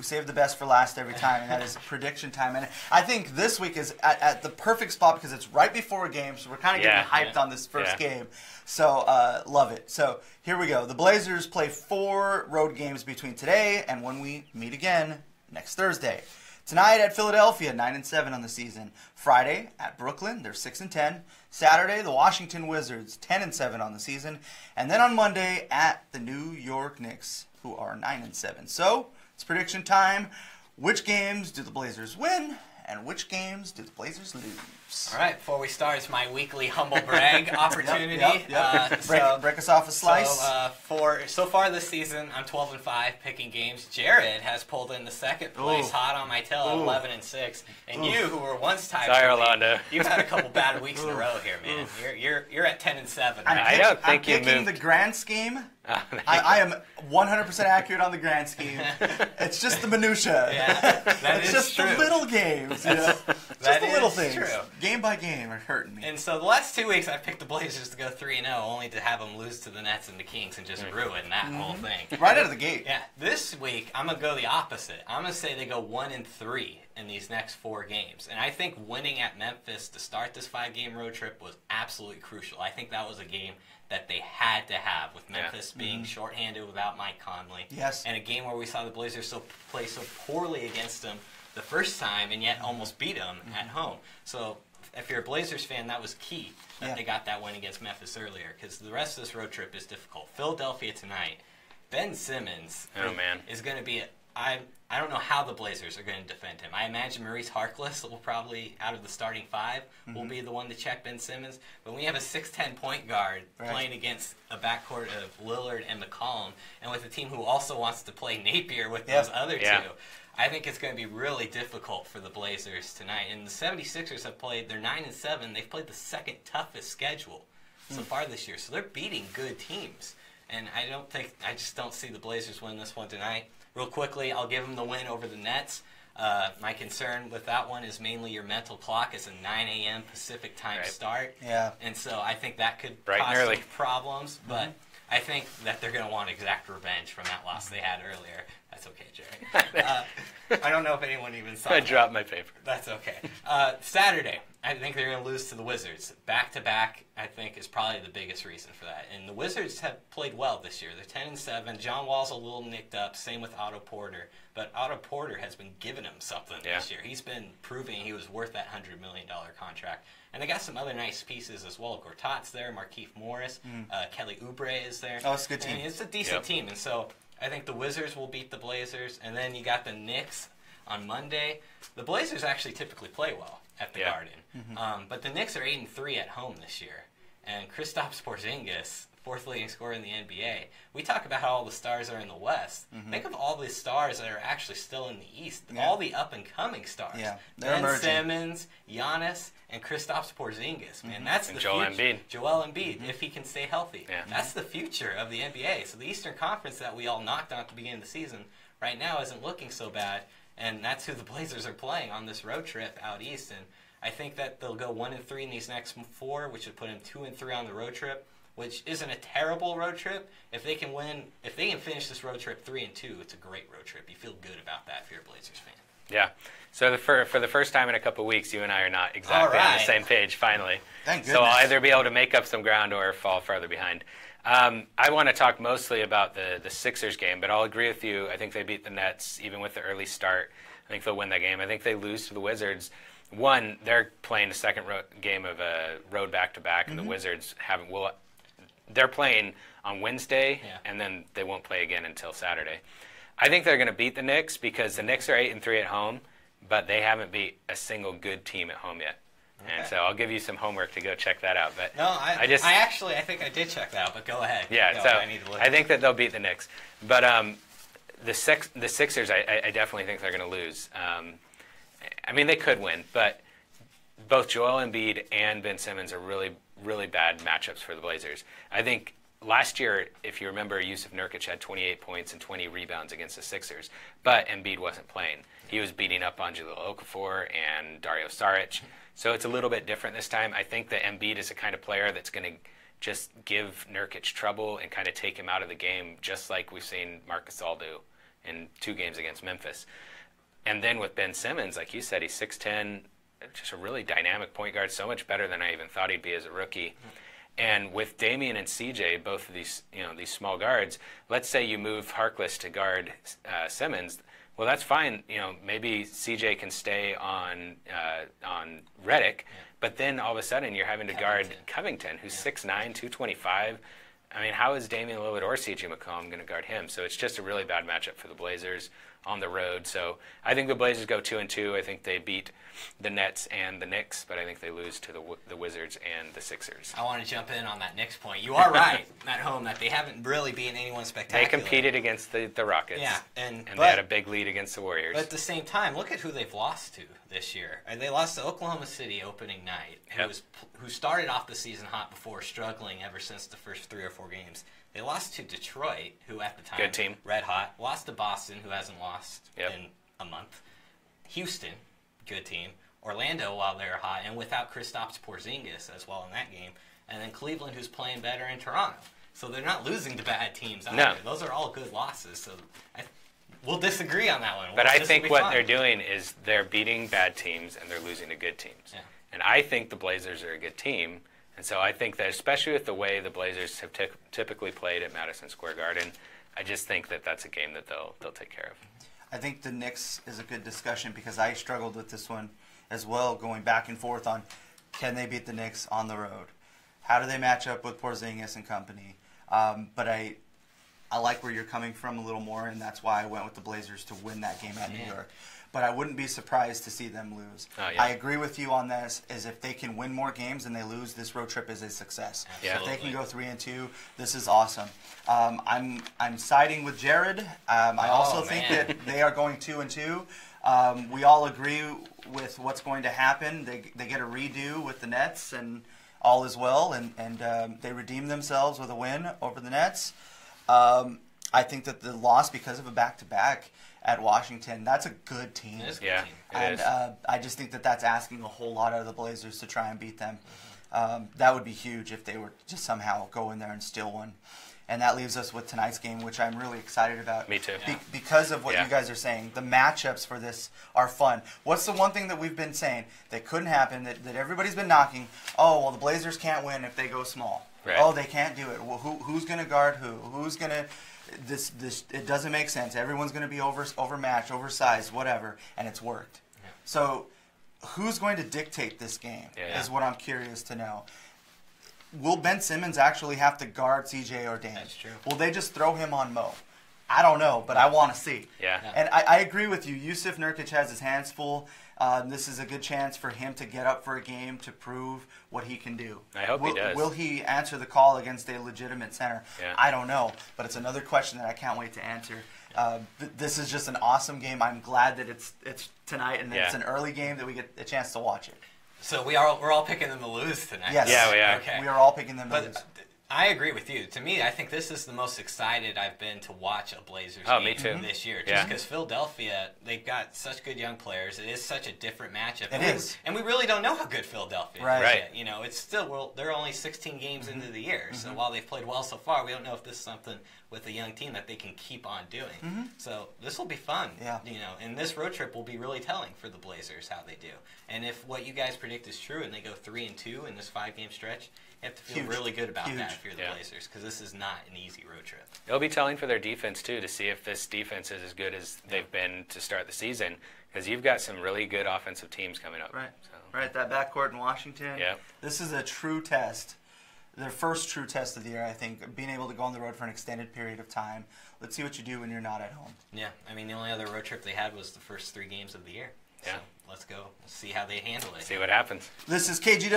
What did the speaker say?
We save the best for last every time, and that is prediction time. And I think this week is at the perfect spot because it's right before a game, so we're kind of getting hyped on this first game. So love it. So here we go. The Blazers play 4 road games between today and when we meet again next Thursday. Tonight at Philadelphia, 9-7 on the season. Friday at Brooklyn, they're 6-10. Saturday, the Washington Wizards, 10-7 on the season. And then on Monday at the New York Knicks, who are 9-7. So it's prediction time. Which games do the Blazers win, and which games do the Blazers lose? All right, before we start, it's my weekly humble brag opportunity. Break us off a slice. So far this season, I'm 12-5 picking games. Jared has pulled in the second place, hot on my tail at 11-6. And you, who were once tied, sorry, Orlando, you've had a couple bad weeks in a row here, man. You're at 10-7. I don't think I'm picking the grand scheme. I am 100% accurate on the grand scheme. It's just the minutia. It's just true. The little games, you know? Just the little things. True. Game by game are hurting me. And so the last 2 weeks, I've picked the Blazers to go 3-0, only to have them lose to the Nets and the Kings and just ruin that whole thing. Right out of the gate. Yeah. This week, I'm going to go the opposite. I'm going to say they go 1-3 in these next 4 games. And I think winning at Memphis to start this 5-game road trip was absolutely crucial. I think that was a game that they had to have, with Memphis being shorthanded without Mike Conley. Yes. And a game where we saw the Blazers play so poorly against them the first time and yet almost beat them at home. So if you're a Blazers fan, that was key that they got that win against Memphis earlier, because the rest of this road trip is difficult. Philadelphia tonight, Ben Simmons is going to be I don't know how the Blazers are going to defend him. I imagine Maurice Harkless will probably, out of the starting 5, will be the one to check Ben Simmons. But when you have a 6'10" point guard playing against a backcourt of Lillard and McCollum, and with a team who also wants to play Napier with those other two, I think it's going to be really difficult for the Blazers tonight. And the 76ers have played, they're 9-7. They've played the second toughest schedule so far this year. So they're beating good teams. And I just don't see the Blazers win this one tonight. Real quickly, I'll give them the win over the Nets. My concern with that one is mainly your mental clock. It's a 9 a.m. Pacific time start. Yeah. And so I think I think that cause some problems. But I think that they're going to want exact revenge from that loss they had earlier. That's okay, Jerry. I don't know if anyone even saw I dropped my paper. That's okay. Saturday, I think they're going to lose to the Wizards. Back-to-back, I think, is probably the biggest reason for that. And the Wizards have played well this year. They're 10-7. John Wall's a little nicked up. Same with Otto Porter. But Otto Porter has been giving him something this year. He's been proving he was worth that $100 million contract. And they got some other nice pieces as well. Gortat's there, Markieff Morris, Kelly Oubre is there. Oh, it's a good team. I mean, it's a decent team. And so I think the Wizards will beat the Blazers. And then you got the Knicks on Monday. The Blazers actually typically play well at the Garden. But the Knicks are 8-3 at home this year. And Kristaps Porzingis, 4th leading scorer in the NBA. We talk about how all the stars are in the West. Think of all the stars that are actually still in the East. All the up-and-coming stars. Ben Simmons, Giannis, and Kristaps Porzingis. Man, that's the future. Joel Embiid, if he can stay healthy. That's the future of the NBA. So the Eastern Conference that we all knocked on at the beginning of the season right now isn't looking so bad. And that's who the Blazers are playing on this road trip out East. And I think that they'll go 1-3 in these next 4, which would put them 2-3 on the road trip, which isn't a terrible road trip. If they can finish this road trip 3-2, it's a great road trip. You feel good about that if you're a Blazers fan. Yeah. So for the first time in a couple of weeks, you and I are not exactly on the same page, finally. Thank goodness. So I'll either be able to make up some ground or fall farther behind. I want to talk mostly about the Sixers game, but I'll agree with you. I think they beat the Nets, even with the early start. I think they'll win that game. I think they lose to the Wizards. One, they're playing the second game of a road back-to-back, and the Wizards they're playing on Wednesday, and then they won't play again until Saturday. I think they're going to beat the Knicks because the Knicks are 8-3 at home, but they haven't beat a single good team at home yet. Okay. And so I'll give you some homework to go check that out. But no, I think I did check that out, but go ahead. Yeah, I think that they'll beat the Knicks. But the Sixers, I definitely think they're going to lose. I mean, they could win, but both Joel Embiid and Ben Simmons are really, really bad matchups for the Blazers. I think last year, if you remember, Yusuf Nurkic had 28 points and 20 rebounds against the Sixers, but Embiid wasn't playing. He was beating up on Jahlil Okafor and Dario Saric. So it's a little bit different this time. I think that Embiid is the kind of player that's going to just give Nurkic trouble and kind of take him out of the game, just like we've seen Marc Gasol do in 2 games against Memphis. And then with Ben Simmons, like you said, he's 6'10", just a really dynamic point guard, so much better than I even thought he'd be as a rookie. And with Damian and CJ, both of these, these small guards, let's say you move Harkless to guard Simmons. Well, that's fine. Maybe CJ can stay on Redick, but then all of a sudden you're having to guard Covington, who's 6'9", 225. I mean, how is Damian Lillard or CJ McCollum going to guard him? So it's just a really bad matchup for the Blazers on the road. So I think the Blazers go 2-2. I think they beat the Nets and the Knicks, but I think they lose to the Wizards and the Sixers. I want to jump in on that Knicks point. You are right at home that they haven't really beaten anyone spectacular. They competed against the Rockets. Yeah, and they had a big lead against the Warriors. But at the same time, look at who they've lost to this year. They lost to Oklahoma City opening night, who started off the season hot before, struggling ever since the first 3 or 4 games. They lost to Detroit, who at the time, good team, red hot. Lost to Boston, who hasn't lost in a month. Houston, good team. Orlando, while they're hot, and without Kristaps Porzingis as well in that game. And then Cleveland, who's playing better in Toronto. So they're not losing to bad teams either. No. Those are all good losses. So we'll disagree on that one. But I think what they're doing is they're beating bad teams and they're losing to good teams. Yeah. And I think the Blazers are a good team. And so I think that, especially with the way the Blazers have typically played at Madison Square Garden, I just think that that's a game that they'll take care of. I think the Knicks is a good discussion because I struggled with this one as well, going back and forth on can they beat the Knicks on the road? How do they match up with Porzingis and company? But I like where you're coming from a little more, and that's why I went with the Blazers to win that game at New York. But I wouldn't be surprised to see them lose. I agree with you on this, is if they can win more games than they lose, this road trip is a success. If they can go 3-2, this is awesome. I'm siding with Jared. I also think that they are going 2-2. We all agree with what's going to happen. They get a redo with the Nets, and all is well, and they redeem themselves with a win over the Nets. I think that the loss because of a back-to-back at Washington, that's a good team. It is a good team. And I just think that that's asking a whole lot out of the Blazers to try and beat them. That would be huge if they were just somehow go in there and steal one. And that leaves us with tonight's game, which I'm really excited about. Me too. Because of what you guys are saying. The matchups for this are fun. What's the one thing that we've been saying that couldn't happen, that everybody's been knocking? Oh, well, the Blazers can't win if they go small. Right. Oh, they can't do it. Well, who's going to guard who? Who's going to... This it doesn't make sense. Everyone's going to be overmatched, oversized, whatever, and it's worked. Yeah. So who's going to dictate this game is what I'm curious to know. Will Ben Simmons actually have to guard CJ or Dame? That's true. Will they just throw him on Mo? I don't know, but I want to see. Yeah. And I agree with you. Yusuf Nurkic has his hands full. This is a good chance for him to get up for a game to prove what he can do. I hope he does. Will he answer the call against a legitimate center? Yeah. I don't know, but it's another question that I can't wait to answer. This is just an awesome game. I'm glad that it's tonight and that it's an early game that we get a chance to watch it. So we're all picking them to lose tonight. Yes. Yeah, we are. Okay. We are all picking them to lose. I agree with you. To me, I think this is the most excited I've been to watch a Blazers game this year. Just because Philadelphia, they've got such good young players. It is such a different matchup. It is. And we really don't know how good Philadelphia is. Right. You know, it's still, they're only 16 games into the year. So while they've played well so far, we don't know if this is something with a young team that they can keep on doing. So this will be fun. Yeah. You know, and this road trip will be really telling for the Blazers how they do. And if what you guys predict is true and they go 3-2 in this 5-game stretch, you have to feel really good about that if you're the Blazers, because this is not an easy road trip. It'll be telling for their defense, too, to see if this defense is as good as they've been to start the season, because you've got some really good offensive teams coming up. Right, right. That backcourt in Washington. Yeah. This is a true test. Their first true test of the year, I think, being able to go on the road for an extended period of time. Let's see what you do when you're not at home. Yeah, I mean, the only other road trip they had was the first 3 games of the year. Yeah. So let's go see how they handle it. See what happens. This is KGW.